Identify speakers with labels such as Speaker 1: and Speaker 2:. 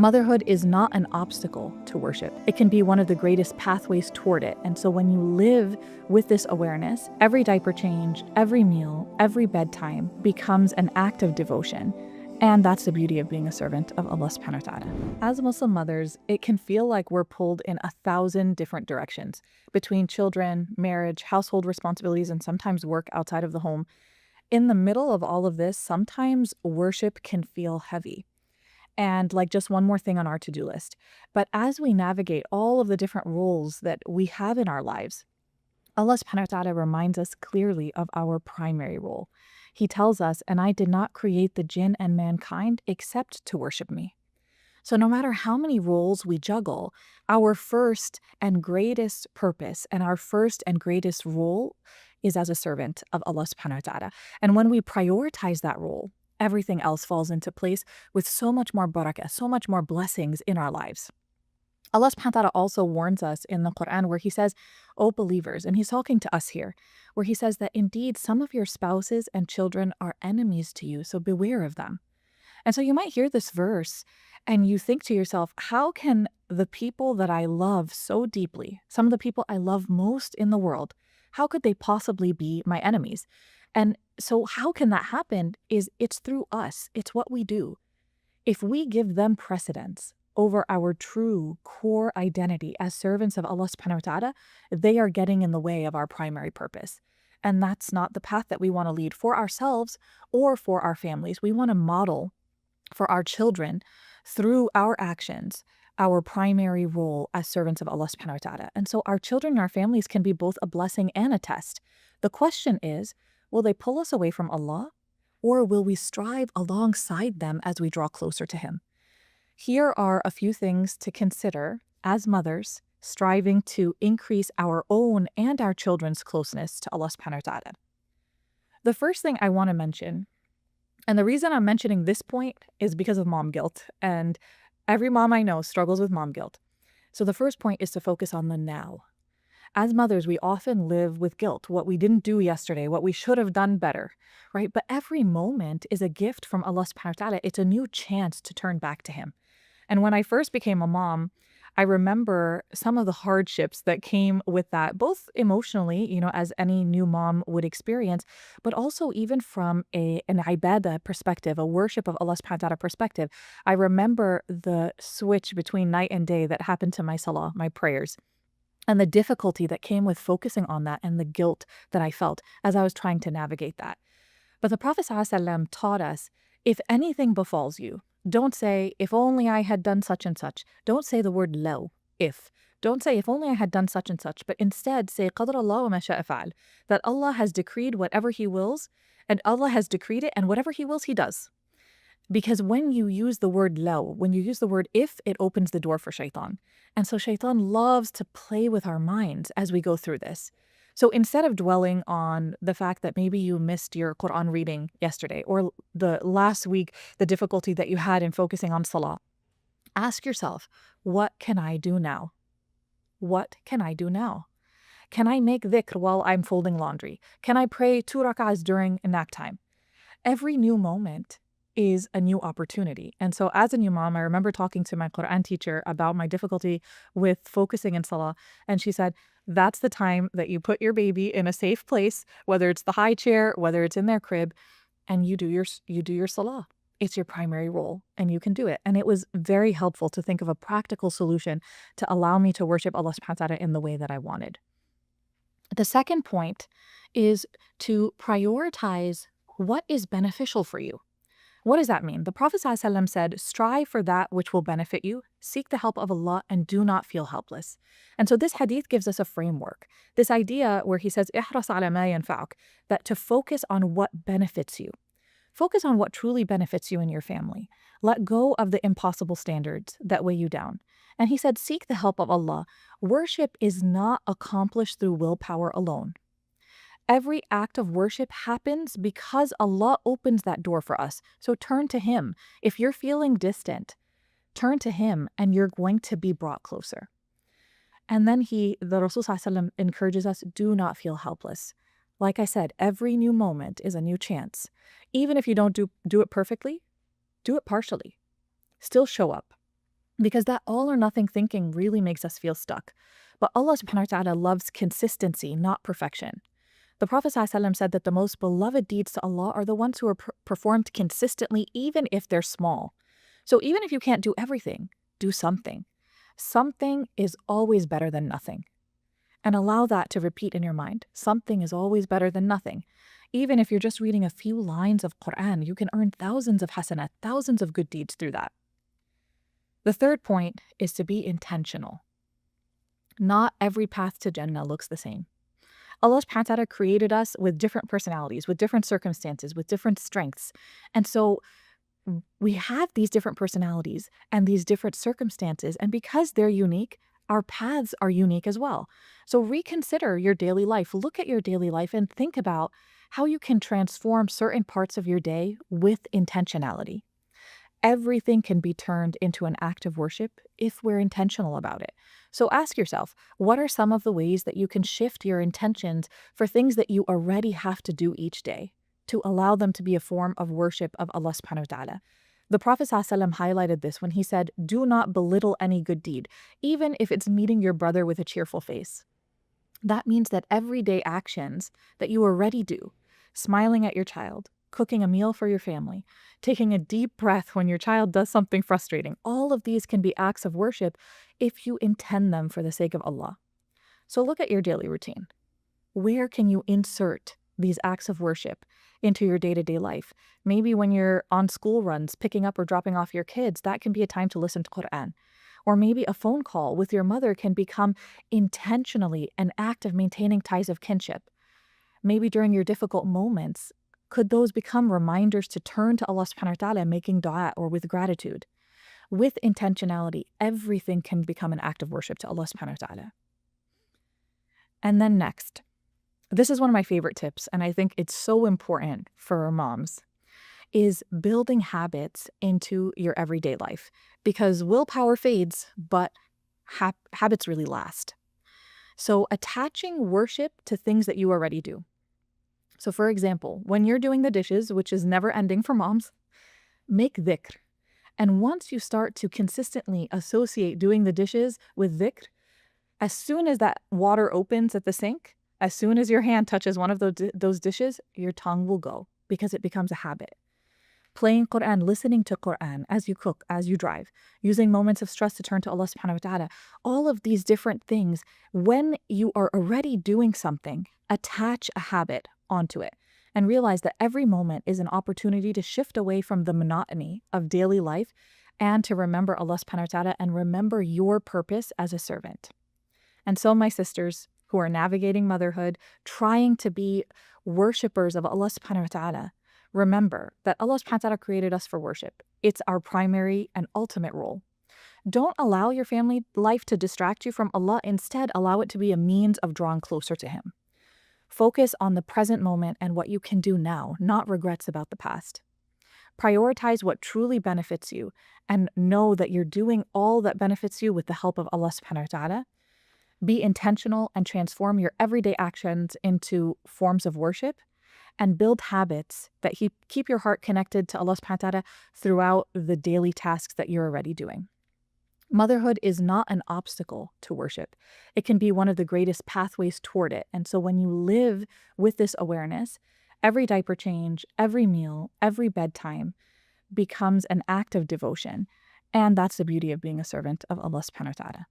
Speaker 1: Motherhood is not an obstacle to worship. It can be one of the greatest pathways toward it. And so when you live with this awareness, every diaper change, every meal, every bedtime becomes an act of devotion. And that's the beauty of being a servant of Allah subhanahu wa ta'ala. As Muslim mothers, it can feel like we're pulled in 1,000 different directions between children, marriage, household responsibilities, and sometimes work outside of the home. In the middle of all of this, sometimes worship can feel heavy and like just one more thing on our to-do list. But as we navigate all of the different roles that we have in our lives, Allah subhanahu wa ta'ala reminds us clearly of our primary role. He tells us, "And I did not create the jinn and mankind except to worship me." So no matter how many roles we juggle, our first and greatest purpose and our first and greatest role is as a servant of Allah subhanahu wa ta'ala. And when we prioritize that role, everything else falls into place with so much more barakah, so much more blessings in our lives. Allah subhanahu wa ta'ala also warns us in the Quran where he says, "O believers," and he's talking to us here, where he says that indeed some of your spouses and children are enemies to you, so beware of them. And so you might hear this verse and you think to yourself, how can the people that I love so deeply, some of the people I love most in the world, how could they possibly be my enemies? And so how can that happen? It's through us. It's what we do. If we give them precedence over our true core identity as servants of Allah subhanahu wa ta'ala, they are getting in the way of our primary purpose. And that's not the path that we want to lead for ourselves or for our families. We want to model for our children through our actions, our primary role as servants of Allah subhanahu wa ta'ala. And so our children and our families can be both a blessing and a test. The question is, will they pull us away from Allah, or will we strive alongside them as we draw closer to Him? Here are a few things to consider as mothers striving to increase our own and our children's closeness to Allah subhanahu wa ta'ala. The first thing I want to mention, and the reason I'm mentioning this point is because of mom guilt, and every mom I know struggles with mom guilt. So the first point is to focus on the now. As mothers, we often live with guilt, what we didn't do yesterday, what we should have done better, right? But every moment is a gift from Allah subhanahu wa ta'ala. It's a new chance to turn back to Him. And when I first became a mom, I remember some of the hardships that came with that, both emotionally, as any new mom would experience, but also even from an ibadah perspective, a worship of Allah subhanahu wa ta'ala perspective. I remember the switch between night and day that happened to my salah, my prayers, and the difficulty that came with focusing on that and the guilt that I felt as I was trying to navigate that. But the Prophet ﷺ taught us, if anything befalls you, don't say, if only I had done such and such. Don't say the word law, if. Don't say, if only I had done such and such, but instead say, qadar Allah wa ma sha'a fa'al, that Allah has decreed whatever He wills, and Allah has decreed it, and whatever He wills, He does. Because when you use the word law, when you use the word if, it opens the door for shaitan. And so shaitan loves to play with our minds as we go through this. So instead of dwelling on the fact that maybe you missed your Quran reading yesterday, or the last week, the difficulty that you had in focusing on salah, ask yourself, what can I do now? What can I do now? Can I make dhikr while I'm folding laundry? Can I pray 2 rak'ahs during nap time? Every new moment is a new opportunity. And so as a new mom, I remember talking to my Quran teacher about my difficulty with focusing in salah. And she said, that's the time that you put your baby in a safe place, whether it's the high chair, whether it's in their crib, and you do your salah. It's your primary role and you can do it. And it was very helpful to think of a practical solution to allow me to worship Allah subhanahu wa ta'ala in the way that I wanted. The second point is to prioritize what is beneficial for you. What does that mean? The Prophet ﷺ said, strive for that which will benefit you, seek the help of Allah, and do not feel helpless. And so this hadith gives us a framework. This idea where he says, ihras ala ma yanfa'uk, that to focus on what benefits you. Focus on what truly benefits you and your family. Let go of the impossible standards that weigh you down. And he said, seek the help of Allah. Worship is not accomplished through willpower alone. Every act of worship happens because Allah opens that door for us. So turn to Him. If you're feeling distant, turn to Him and you're going to be brought closer. And then the Rasul ﷺ encourages us, do not feel helpless. Like I said, every new moment is a new chance. Even if you don't do it perfectly, do it partially. Still show up. because that all or nothing thinking really makes us feel stuck. But Allah subhanahu wa ta'ala loves consistency, not perfection. The Prophet ﷺ said that the most beloved deeds to Allah are the ones who are performed consistently, even if they're small. So even if you can't do everything, do something. Something is always better than nothing. And allow that to repeat in your mind. Something is always better than nothing. Even if you're just reading a few lines of Quran, you can earn thousands of hasanat, thousands of good deeds through that. The third point is to be intentional. Not every path to Jannah looks the same. Allah subhanahu wa ta'ala created us with different personalities, with different circumstances, with different strengths. And so we have these different personalities and these different circumstances. And because they're unique, our paths are unique as well. So reconsider your daily life. Look at your daily life and think about how you can transform certain parts of your day with intentionality. Everything can be turned into an act of worship if we're intentional about it. So ask yourself, what are some of the ways that you can shift your intentions for things that you already have to do each day to allow them to be a form of worship of Allah subhanahu wa ta'ala? The Prophet ﷺ highlighted this when he said, do not belittle any good deed, even if it's meeting your brother with a cheerful face. That means that everyday actions that you already do, smiling at your child, cooking a meal for your family, taking a deep breath when your child does something frustrating, all of these can be acts of worship if you intend them for the sake of Allah. So look at your daily routine. Where can you insert these acts of worship into your day-to-day life? Maybe when you're on school runs, picking up or dropping off your kids, that can be a time to listen to Quran. Or maybe a phone call with your mother can become intentionally an act of maintaining ties of kinship. Maybe during your difficult moments, could those become reminders to turn to Allah subhanahu wa ta'ala making dua or with gratitude? With intentionality, everything can become an act of worship to Allah subhanahu wa ta'ala. And then next, this is one of my favorite tips, and I think it's so important for moms, is building habits into your everyday life. Because willpower fades, but habits really last. So attaching worship to things that you already do. So for example, when you're doing the dishes, which is never ending for moms, make dhikr. And once you start to consistently associate doing the dishes with dhikr, as soon as that water opens at the sink, as soon as your hand touches one of those dishes, your tongue will go because it becomes a habit. Playing Quran, listening to Quran as you cook, as you drive, using moments of stress to turn to Allah subhanahu wa ta'ala, all of these different things, when you are already doing something, attach a habit onto it and realize that every moment is an opportunity to shift away from the monotony of daily life and to remember Allah subhanahu wa ta'ala and remember your purpose as a servant. And so my sisters who are navigating motherhood, trying to be worshipers of Allah subhanahu wa ta'ala, remember that Allah subhanahu wa ta'ala created us for worship. It's our primary and ultimate role. Don't allow your family life to distract you from Allah. Instead, allow it to be a means of drawing closer to Him. Focus on the present moment and what you can do now, not regrets about the past. Prioritize what truly benefits you and know that you're doing all that benefits you with the help of Allah subhanahu wa ta'ala. Be intentional and transform your everyday actions into forms of worship and build habits that keep your heart connected to Allah subhanahu wa ta'ala throughout the daily tasks that you're already doing. Motherhood is not an obstacle to worship. It can be one of the greatest pathways toward it. And so when you live with this awareness, every diaper change, every meal, every bedtime becomes an act of devotion. And that's the beauty of being a servant of Allah subhanahu wa ta'ala.